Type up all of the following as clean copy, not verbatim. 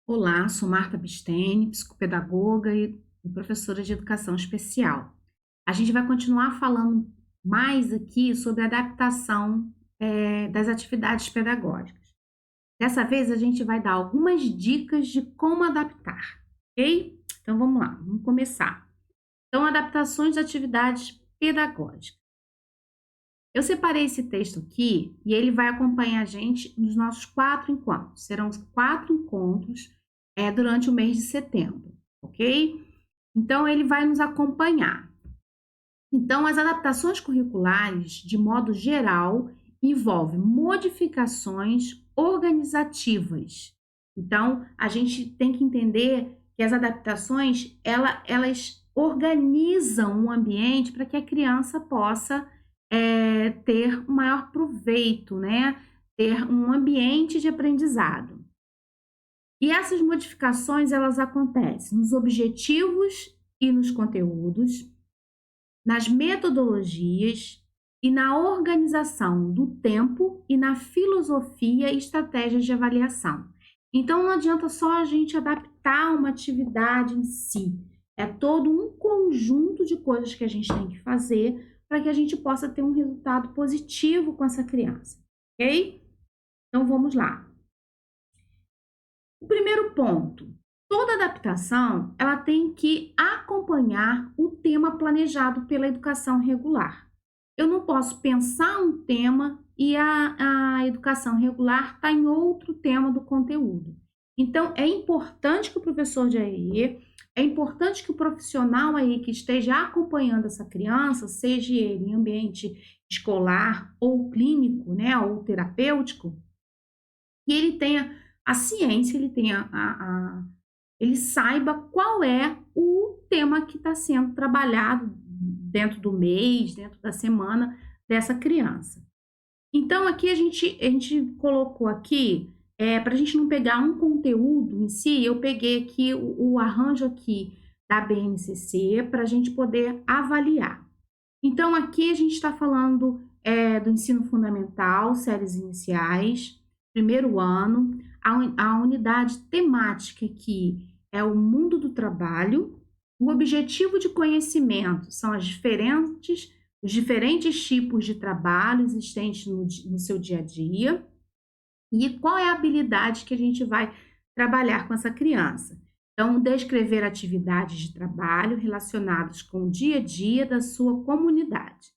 Olá, sou Marta Bistene, psicopedagoga e professora de educação especial. A gente vai continuar falando mais aqui sobre a adaptação, das atividades pedagógicas. Dessa vez a gente vai dar algumas dicas de como adaptar, ok? Então vamos lá, vamos começar. Então, adaptações de atividades pedagógicas. Eu separei esse texto aqui e ele vai acompanhar a gente nos nossos 4 encontros. Serão os 4 encontros durante o mês de setembro, ok? Então, ele vai nos acompanhar. Então, as adaptações curriculares, de modo geral, envolvem modificações organizativas. Então, a gente tem que entender que as adaptações, elas organizam o ambiente para que a criança possa ter um maior proveito, né? Ter um ambiente de aprendizado. E essas modificações, elas acontecem nos objetivos e nos conteúdos, nas metodologias e na organização do tempo e na filosofia e estratégias de avaliação. Então, não adianta só a gente adaptar uma atividade em si, é todo um conjunto de coisas que a gente tem que fazer para que a gente possa ter um resultado positivo com essa criança, ok? Então, vamos lá. O primeiro ponto, toda adaptação, ela tem que acompanhar o tema planejado pela educação regular. Eu não posso pensar um tema e a educação regular está em outro tema do conteúdo. Então, é importante que o professor de AEE, é importante que o profissional aí que esteja acompanhando essa criança, seja ele em ambiente escolar ou clínico, né, ou terapêutico, que ele tenha a ciência, ele tenha ele saiba qual é o tema que está sendo trabalhado dentro do mês, dentro da semana dessa criança. Então, aqui a gente colocou aqui, para a gente não pegar um conteúdo em si, eu peguei aqui o arranjo aqui da BNCC para a gente poder avaliar. Então, aqui a gente está falando do ensino fundamental, séries iniciais, primeiro ano, a unidade temática aqui é o mundo do trabalho, o objetivo de conhecimento são os diferentes tipos de trabalho existentes no seu dia a dia, e qual é a habilidade que a gente vai trabalhar com essa criança. Então, descrever atividades de trabalho relacionadas com o dia a dia da sua comunidade.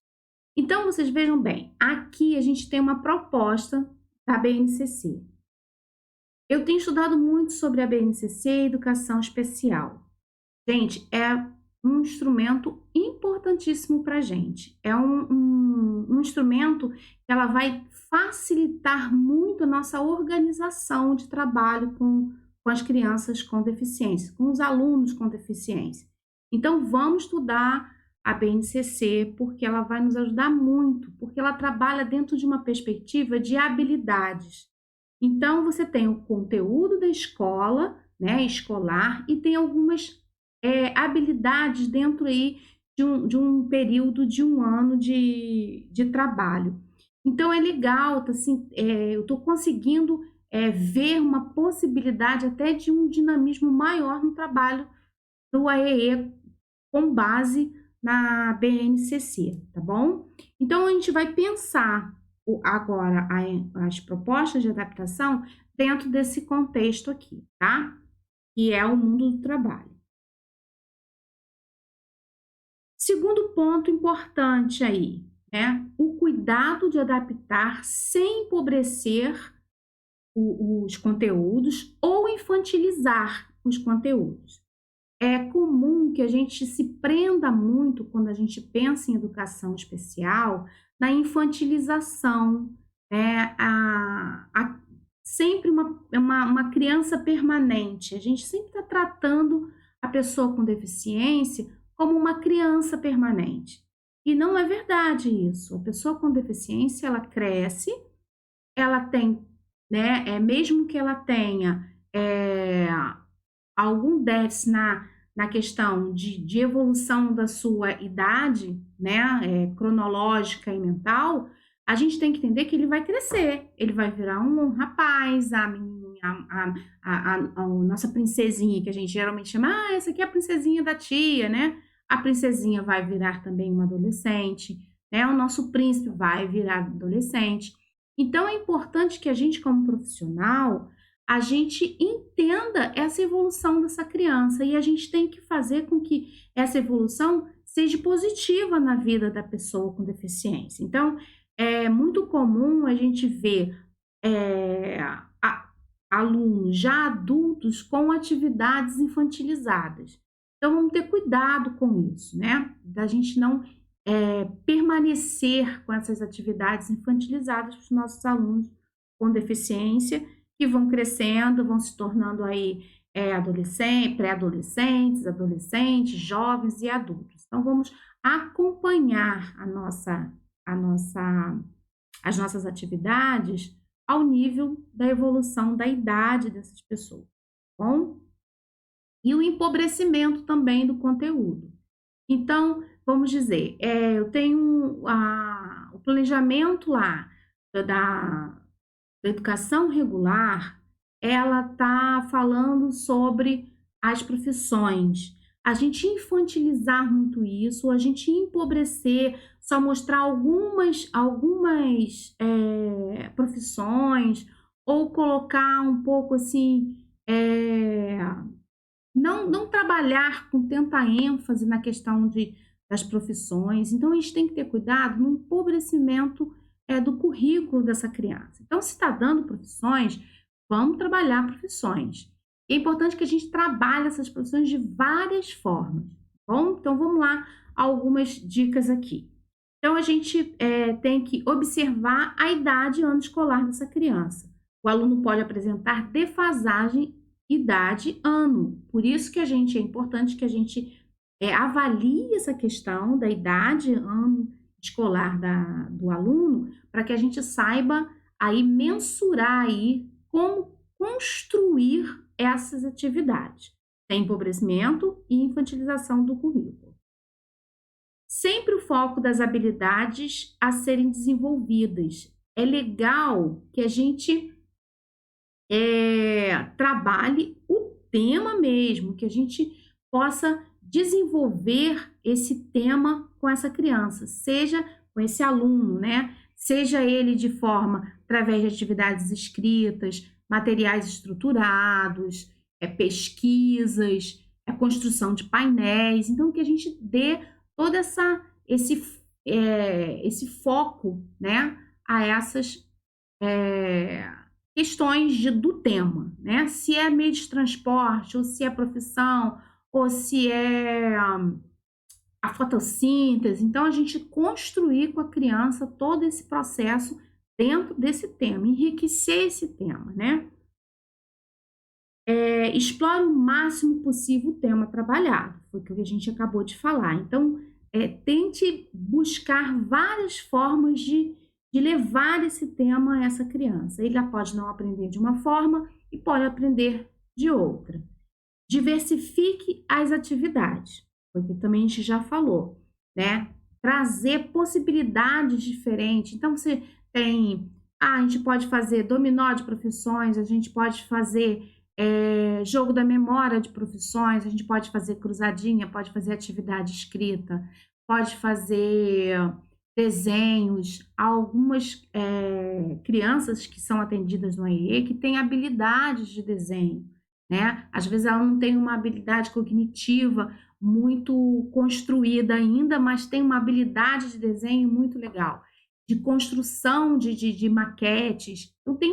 Então, vocês vejam bem, aqui a gente tem uma proposta da BNCC. Eu tenho estudado muito sobre a BNCC e educação especial. Gente, é um instrumento importantíssimo para a gente. É um instrumento que ela vai facilitar muito a nossa organização de trabalho com as crianças com deficiência, com os alunos com deficiência. Então, vamos estudar a BNCC, porque ela vai nos ajudar muito, porque ela trabalha dentro de uma perspectiva de habilidades. Então, você tem o conteúdo da escola, né, escolar, e tem algumas habilidades dentro aí de um período de um ano de trabalho. Então, é legal, assim, eu estou conseguindo ver uma possibilidade até de um dinamismo maior no trabalho do AEE com base na BNCC, tá bom? Então, a gente vai pensar agora as propostas de adaptação dentro desse contexto aqui, tá? Que é o mundo do trabalho. Segundo ponto importante aí, né? O cuidado de adaptar sem empobrecer os conteúdos ou infantilizar os conteúdos. É comum que a gente se prenda muito, quando a gente pensa em educação especial, na infantilização, né? Sempre uma criança permanente. A gente sempre está tratando a pessoa com deficiência como uma criança permanente. E não é verdade isso. A pessoa com deficiência, ela cresce, ela tem, né? Mesmo que ela tenha algum déficit na questão de evolução da sua idade, né, cronológica e mental, a gente tem que entender que ele vai crescer, ele vai virar um rapaz, a menininha a nossa princesinha, que a gente geralmente chama, essa aqui é a princesinha da tia, né? A princesinha vai virar também uma adolescente, né? O nosso príncipe vai virar adolescente. Então, é importante que a gente, como profissional, a gente entenda essa evolução dessa criança e a gente tem que fazer com que essa evolução seja positiva na vida da pessoa com deficiência. Então, é muito comum a gente ver é, alunos já adultos com atividades infantilizadas. Então, vamos ter cuidado com isso, né? Da gente não permanecer com essas atividades infantilizadas para os nossos alunos com deficiência, que vão crescendo, vão se tornando aí pré-adolescentes, adolescentes, jovens e adultos. Então, vamos acompanhar a nossa, as nossas atividades ao nível da evolução da idade dessas pessoas, tá bom? E o empobrecimento também do conteúdo. Então, vamos dizer, eu tenho o planejamento lá da educação regular, ela está falando sobre as profissões. A gente infantilizar muito isso, a gente empobrecer, só mostrar algumas profissões, ou colocar um pouco assim, não trabalhar com tanta ênfase na questão das profissões. Então, a gente tem que ter cuidado no empobrecimento do currículo dessa criança. Então, se está dando profissões, vamos trabalhar profissões. É importante que a gente trabalhe essas profissões de várias formas. Bom, então vamos lá, algumas dicas aqui. Então, a gente tem que observar a idade e ano escolar dessa criança. O aluno pode apresentar defasagem idade-ano. Por isso que é importante que a gente avalie essa questão da idade, ano escolar do aluno, para que a gente saiba aí mensurar aí como construir essas atividades, sem empobrecimento e infantilização do currículo. Sempre o foco das habilidades a serem desenvolvidas. É legal que a gente trabalhe o tema mesmo, que a gente possa desenvolver esse tema com essa criança, seja com esse aluno, né? Seja ele de forma através de atividades escritas, materiais estruturados, pesquisas, construção de painéis. Então, que a gente dê todo esse foco, né, a essas questões do tema, né? Se é meio de transporte, ou se é profissão, ou se é a fotossíntese. Então, a gente construir com a criança todo esse processo dentro desse tema, enriquecer esse tema, né? Explore o máximo possível o tema trabalhado, foi o que a gente acabou de falar. Então, tente buscar várias formas de levar esse tema a essa criança. Ele pode não aprender de uma forma e pode aprender de outra. Diversifique as atividades, porque também a gente já falou, né? Trazer possibilidades diferentes. Então, você tem, a gente pode fazer dominó de profissões, a gente pode fazer jogo da memória de profissões, a gente pode fazer cruzadinha, pode fazer atividade escrita, pode fazer desenhos. Algumas crianças que são atendidas no AIE que têm habilidades de desenho, né? Às vezes ela não tem uma habilidade cognitiva muito construída ainda, mas tem uma habilidade de desenho muito legal, de construção de maquetes. Então, a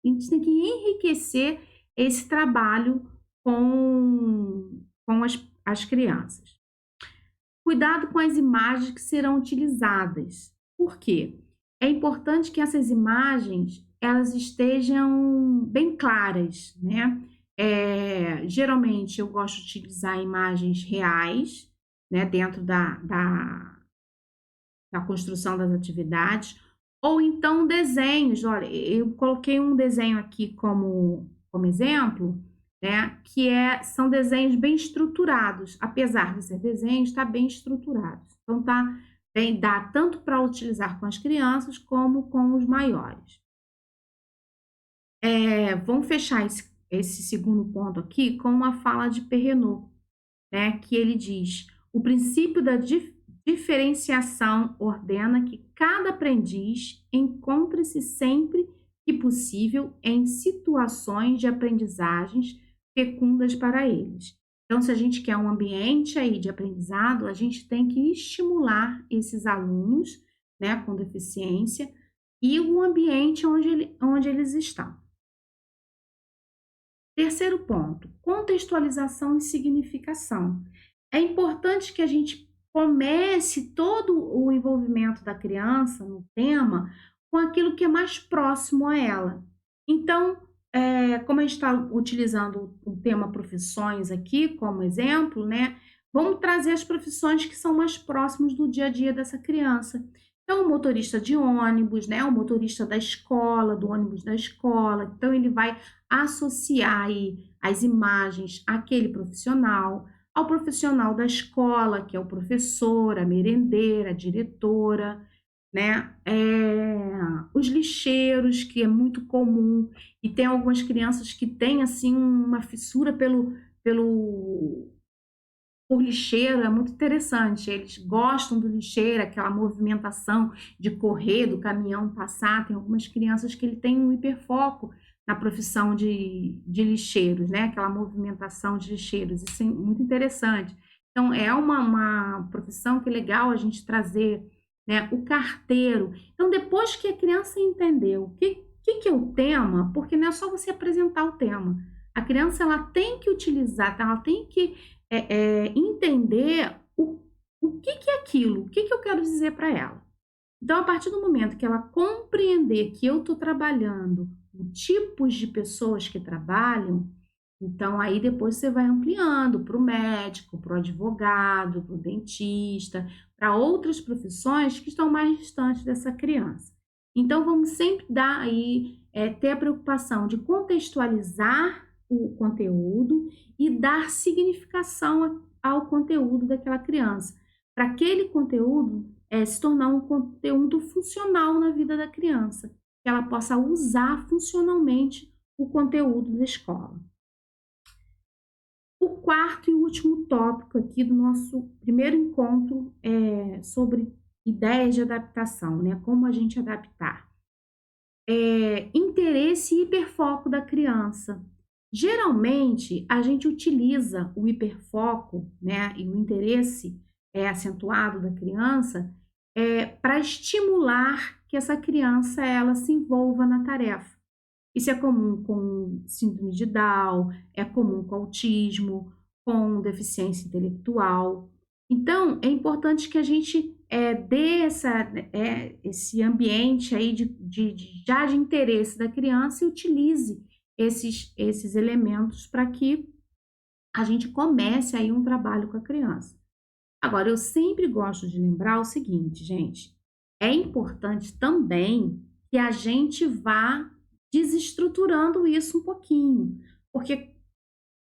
gente tem que enriquecer esse trabalho com as crianças. Cuidado com as imagens que serão utilizadas. Por quê? É importante que essas imagens elas estejam bem claras, né? Geralmente eu gosto de utilizar imagens reais, né, dentro da construção das atividades, ou então desenhos. Olha, eu coloquei um desenho aqui como exemplo, né, que são desenhos bem estruturados, apesar de ser desenhos, está bem estruturados. Então, dá tanto para utilizar com as crianças como com os maiores. Vamos fechar esse esse segundo ponto aqui com uma fala de Perrenot, né, que ele diz: o princípio da diferenciação ordena que cada aprendiz encontre-se sempre que possível em situações de aprendizagens fecundas para eles. Então, se a gente quer um ambiente aí de aprendizado, a gente tem que estimular esses alunos, né, com deficiência e o ambiente onde eles estão. Terceiro ponto, contextualização e significação. É importante que a gente comece todo o envolvimento da criança no tema com aquilo que é mais próximo a ela. Então, como a gente está utilizando o tema profissões aqui como exemplo, né? Vamos trazer as profissões que são mais próximas do dia a dia dessa criança. Então, o motorista de ônibus, né? O motorista da escola, do ônibus da escola. Então, ele vai associar aí as imagens àquele profissional, ao profissional da escola, que é o professor, a merendeira, a diretora, né? Os lixeiros, que é muito comum, e tem algumas crianças que têm assim uma fissura por lixeiro, é muito interessante. Eles gostam do lixeiro, aquela movimentação de correr, do caminhão passar. Tem algumas crianças que ele tem um hiperfoco na profissão de lixeiros, né? Aquela movimentação de lixeiros. Isso é muito interessante. Então, é uma profissão que é legal a gente trazer, né? O carteiro. Então, depois que a criança entendeu o que é o tema, porque não é só você apresentar o tema. A criança ela tem que utilizar, ela tem que entender o que é aquilo, o que eu quero dizer para ela. Então, a partir do momento que ela compreender que eu estou trabalhando com tipos de pessoas que trabalham, então aí depois você vai ampliando para o médico, para o advogado, para o dentista, para outras profissões que estão mais distantes dessa criança. Então, vamos sempre dar aí, ter a preocupação de contextualizar o conteúdo e dar significação ao conteúdo daquela criança, para aquele conteúdo se tornar um conteúdo funcional na vida da criança, que ela possa usar funcionalmente o conteúdo da escola. O quarto e último tópico aqui do nosso primeiro encontro é sobre ideias de adaptação, né? Como a gente adaptar. Interesse e hiperfoco da criança. Geralmente, a gente utiliza o hiperfoco, né, e o interesse acentuado da criança para estimular que essa criança ela se envolva na tarefa. Isso é comum com síndrome de Down, é comum com autismo, com deficiência intelectual. Então, é importante que a gente dê esse ambiente aí já de interesse da criança e utilize esses elementos para que a gente comece aí um trabalho com a criança. Agora, eu sempre gosto de lembrar o seguinte, gente, é importante também que a gente vá desestruturando isso um pouquinho, porque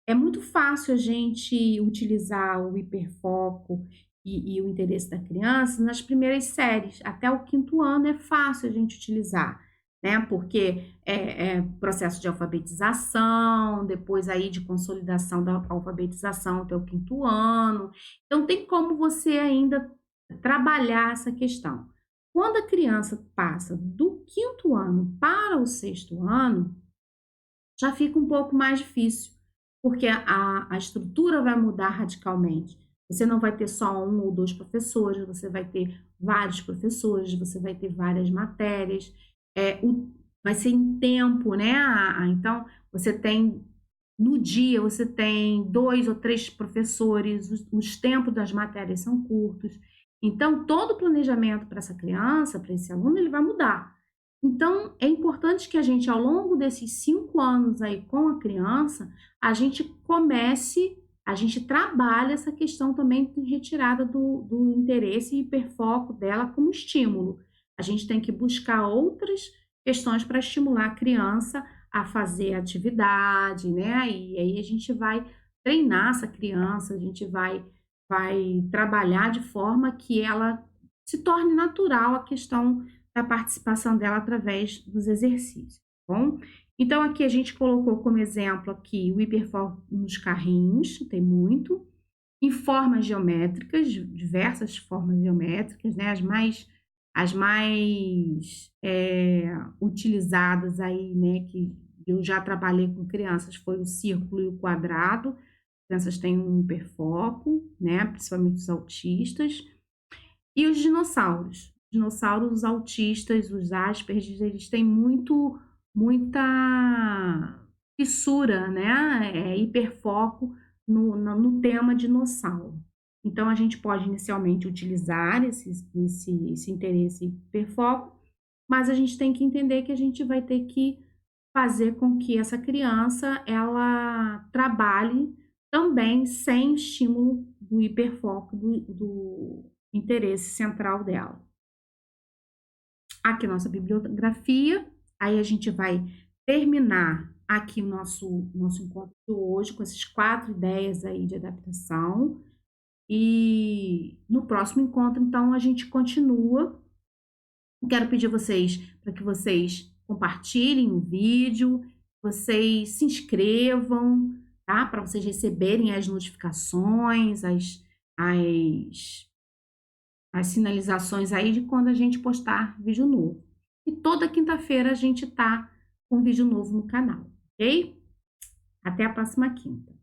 é muito fácil a gente utilizar o hiperfoco e o interesse da criança nas primeiras séries. Até o quinto ano é fácil a gente utilizar, né? Porque é processo de alfabetização, depois aí de consolidação da alfabetização até o quinto ano. Então, tem como você ainda trabalhar essa questão. Quando a criança passa do quinto ano para o sexto ano, já fica um pouco mais difícil, porque a estrutura vai mudar radicalmente. Você não vai ter só um ou dois professores, você vai ter vários professores, você vai ter várias matérias, vai ser em tempo, né? Então, você tem, no dia, você tem 2 ou 3 professores, os tempos das matérias são curtos. Então, todo o planejamento para essa criança, para esse aluno, ele vai mudar. Então, é importante que a gente, ao longo desses 5 anos aí com a criança, a gente trabalhe essa questão também de retirada do interesse e hiperfoco dela como estímulo. A gente tem que buscar outras questões para estimular a criança a fazer atividade, né? E aí a gente vai treinar essa criança, a gente vai trabalhar de forma que ela se torne natural a questão da participação dela através dos exercícios, tá bom? Então, aqui a gente colocou como exemplo aqui o hiperfoco nos carrinhos, tem muito, em formas geométricas, diversas formas geométricas, né? As mais utilizadas aí, né? Que eu já trabalhei com crianças foi o círculo e o quadrado. As crianças têm um hiperfoco, né? Principalmente os autistas. E os dinossauros. Os dinossauros autistas, os Asperger, eles têm muita fissura, né? Hiperfoco no tema dinossauro. Então, a gente pode inicialmente utilizar esse interesse hiperfoco, mas a gente tem que entender que a gente vai ter que fazer com que essa criança ela trabalhe também sem estímulo do hiperfoco do interesse central dela. Aqui nossa bibliografia, aí a gente vai terminar aqui o nosso encontro de hoje com essas 4 ideias aí de adaptação. E no próximo encontro, então, a gente continua. Quero pedir vocês para que vocês compartilhem o vídeo, vocês se inscrevam, tá? Para vocês receberem as notificações, as as sinalizações aí de quando a gente postar vídeo novo. E toda quinta-feira a gente tá com vídeo novo no canal, ok? Até a próxima quinta.